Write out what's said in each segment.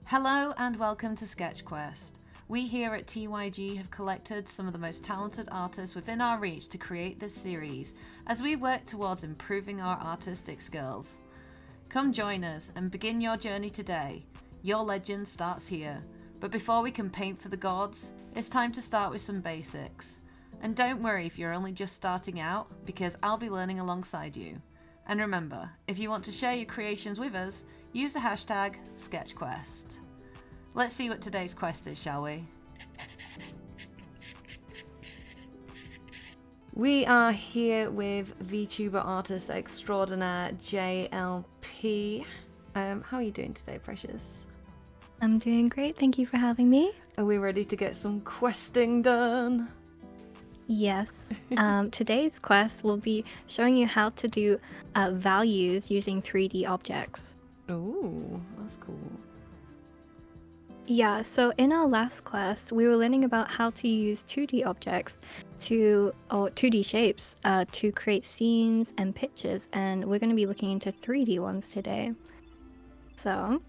Hello and welcome to SketchQuest. We here at TYG have collected some of the most talented artists within our reach to create this series as we work towards improving our artistic skills. Come join us and begin your journey today. Your legend starts here. But before we can paint for the gods, it's time to start with some basics. And don't worry if you're only just starting out, because I'll be learning alongside you. And remember, if you want to share your creations with us, use the hashtag SketchQuest. Let's see what today's quest is, shall we? We are here with VTuber artist extraordinaire J.L.P. How are you doing today, Precious? I'm doing great, thank you for having me. Are we ready to get some questing done? Yes. Today's quest will be showing you how to do values using 3D objects. Ooh, that's cool. Yeah, so in our last class, we were learning about how to use 2D objects or 2D shapes to create scenes and pictures, and we're going to be looking into 3D ones today. So,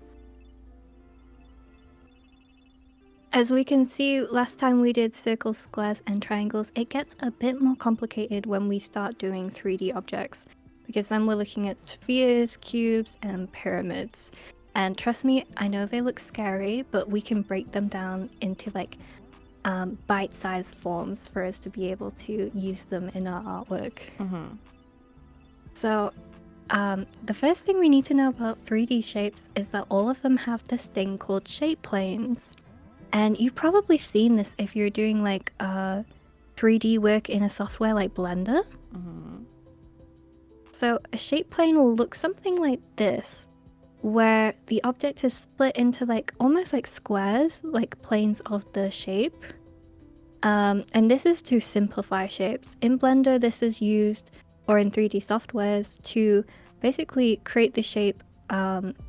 as we can see, last time we did circles, squares, and triangles. It gets a bit more complicated when we start doing 3D objects, because then we're looking at spheres, cubes, and pyramids. And trust me, I know they look scary, but we can break them down into like bite-sized forms for us to be able to use them in our artwork. Mm-hmm. So the first thing we need to know about 3D shapes is that all of them have this thing called shape planes. And you've probably seen this if you're doing like 3D work in a software like Blender. Mm-hmm. So a shape plane will look something like this, where the object is split into like almost like squares, like planes of the shape. And this is to simplify shapes. In Blender, this is used, or in 3D softwares, to basically create the shape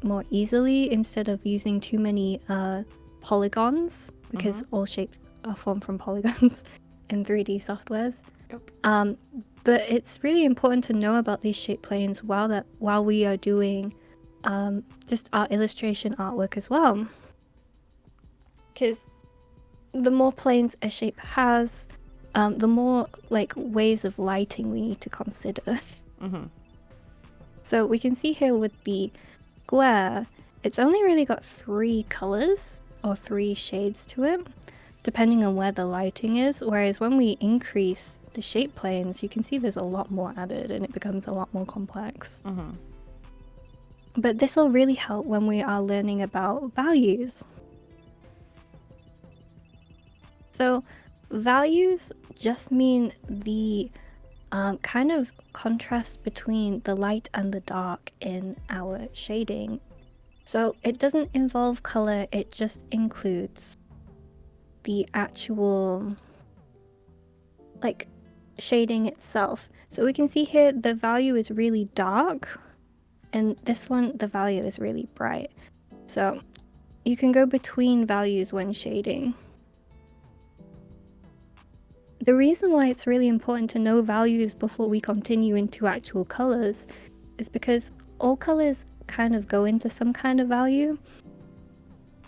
more easily instead of using too many polygons, because all shapes are formed from polygons in 3D softwares. Yep. But it's really important to know about these shape planes while we are doing just our illustration artwork as well, because the more planes a shape has, the more like ways of lighting we need to consider. Mm-hmm. So we can see here with the square, it's only really got 3 colors or 3 shades to it, depending on where the lighting is, whereas when we increase the shape planes, you can see there's a lot more added and it becomes a lot more complex. Mm-hmm. But this will really help when we are learning about values. So values just mean the kind of contrast between the light and the dark in our shading. So it doesn't involve color, it just includes the actual like shading itself. So we can see here the value is really dark, and this one, the value is really bright. So you can go between values when shading. The reason why it's really important to know values before we continue into actual colors is because all colors kind of go into some kind of value.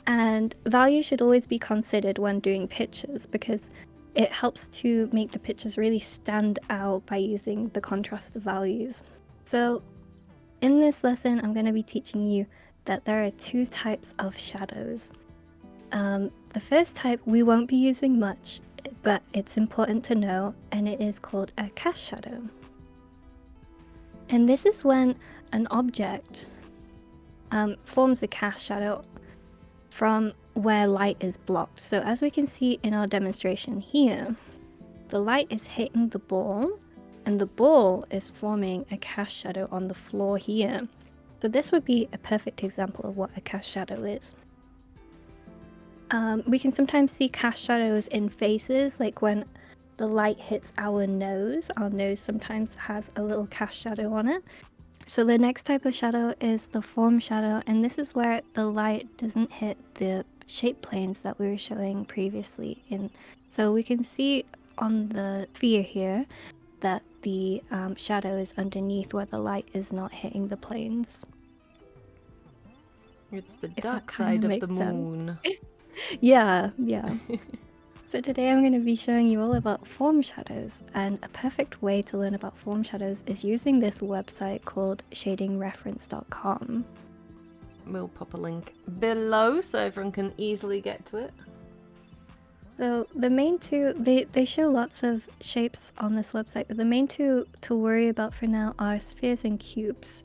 And value should always be considered when doing pictures, because it helps to make the pictures really stand out by using the contrast of values. So in this lesson, I'm going to be teaching you that there are 2 types of shadows. The first type we won't be using much, but it's important to know, and it is called a cast shadow. And this is when an object forms a cast shadow from where light is blocked. So as we can see in our demonstration here, the light is hitting the ball, and the ball is forming a cast shadow on the floor here. So this would be a perfect example of what a cast shadow is. We can sometimes see cast shadows in faces, like when the light hits our nose sometimes has a little cast shadow on it. So the next type of shadow is the form shadow, and this is where the light doesn't hit the shape planes that we were showing previously. So we can see on the sphere here that the shadow is underneath where the light is not hitting the planes. It's the If dark that kind side of of the makes sense. moon. Yeah. So today I'm going to be showing you all about form shadows, and a perfect way to learn about form shadows is using this website called shadingreference.com. We'll pop a link below so everyone can easily get to it. So the main two, they show lots of shapes on this website, but the main two to worry about for now are spheres and cubes.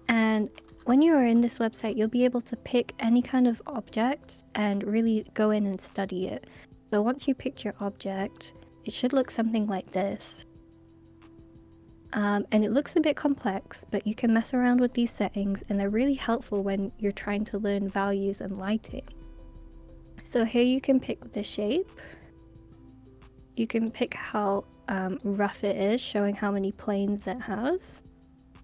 And when you are in this website, you'll be able to pick any kind of object and really go in and study it. So once you picked your object, it should look something like this. And it looks a bit complex, but you can mess around with these settings and they're really helpful when you're trying to learn values and lighting. So here you can pick the shape. You can pick how rough it is, showing how many planes it has.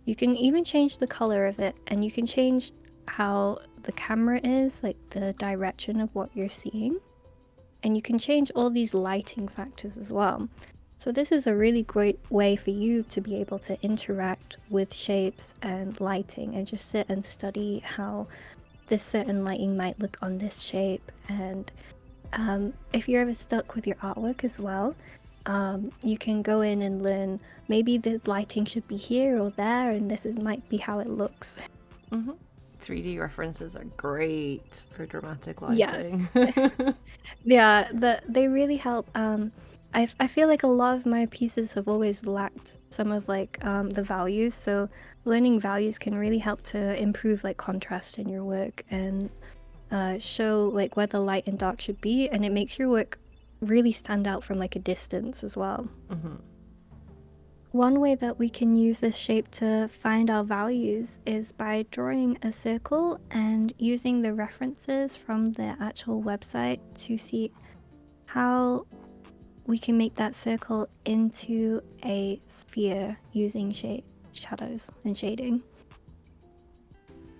You can even change the color of it, and you can change how the camera is, like the direction of what you're seeing. And you can change all these lighting factors as well. So this is a really great way for you to be able to interact with shapes and lighting and just sit and study how this certain lighting might look on this shape. And if you're ever stuck with your artwork as well, you can go in and learn maybe the lighting should be here or there, and might be how it looks. 3D references are great for dramatic lighting. Yes. Yeah, they really help. I feel like a lot of my pieces have always lacked some of like the values, so learning values can really help to improve like contrast in your work and show like where the light and dark should be, and it makes your work really stand out from like a distance as well. One way that we can use this shape to find our values is by drawing a circle and using the references from the actual website to see how we can make that circle into a sphere using shadows and shading.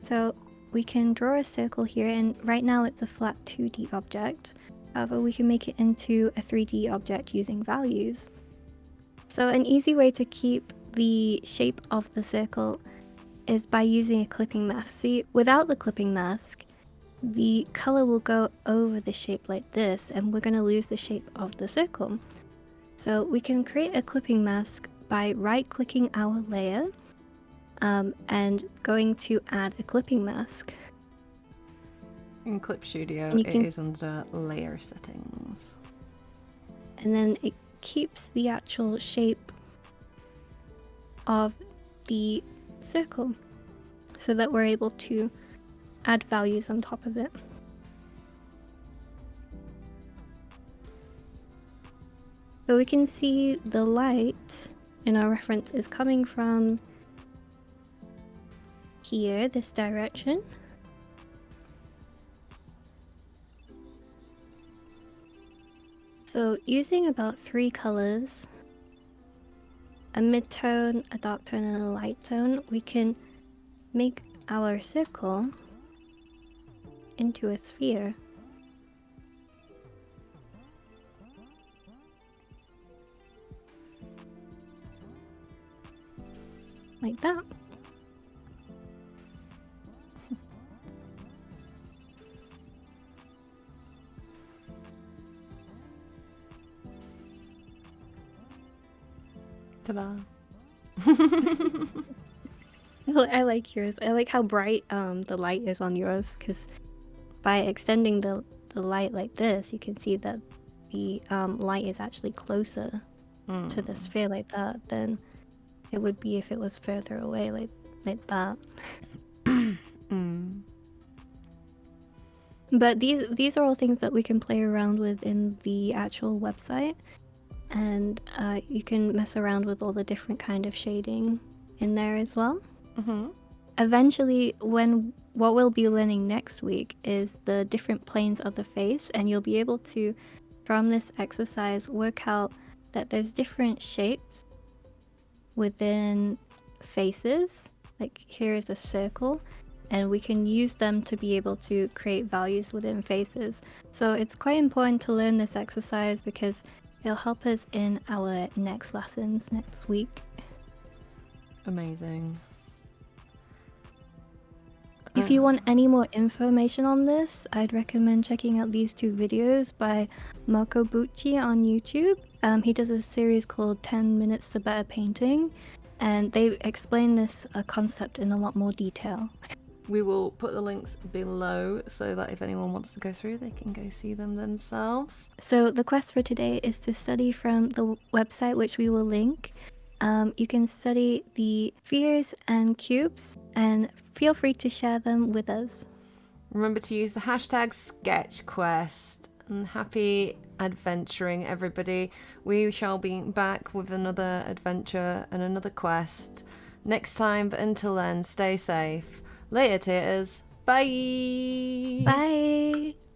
So we can draw a circle here, and right now it's a flat 2D object. However, we can make it into a 3D object using values. So an easy way to keep the shape of the circle is by using a clipping mask. See, without the clipping mask, the color will go over the shape like this, and we're going to lose the shape of the circle. So we can create a clipping mask by right-clicking our layer and going to add a clipping mask. In Clip Studio, it is under layer settings. And then it keeps the actual shape of the circle so that we're able to add values on top of it. So we can see the light in our reference is coming from here, this direction. So using about 3 colors, a mid-tone, a dark tone, and a light tone, we can make our circle into a sphere. Like that. Ta-da! I like yours. I like how bright the light is on yours, because by extending the light like this, you can see that the light is actually closer to the sphere like that than it would be if it was further away like that. But these are all things that we can play around with in the actual website, and you can mess around with all the different kind of shading in there as well. Eventually, what we'll be learning next week is the different planes of the face, and you'll be able to, from this exercise, work out that there's different shapes within faces. Like here is a circle, and we can use them to be able to create values within faces. So it's quite important to learn this exercise because it'll help us in our next lessons next week. Amazing. If you want any more information on this, I'd recommend checking out these 2 videos by Marco Bucci on YouTube. He does a series called 10 Minutes to Better Painting, and they explain this concept in a lot more detail. We will put the links below so that if anyone wants to go through, they can go see them themselves. So the quest for today is to study from the website, which we will link. You can study the spheres and cubes, and feel free to share them with us. Remember to use the hashtag SketchQuest. And happy adventuring, everybody. We shall be back with another adventure and another quest next time, but until then, stay safe. Later, taters. Bye. Bye.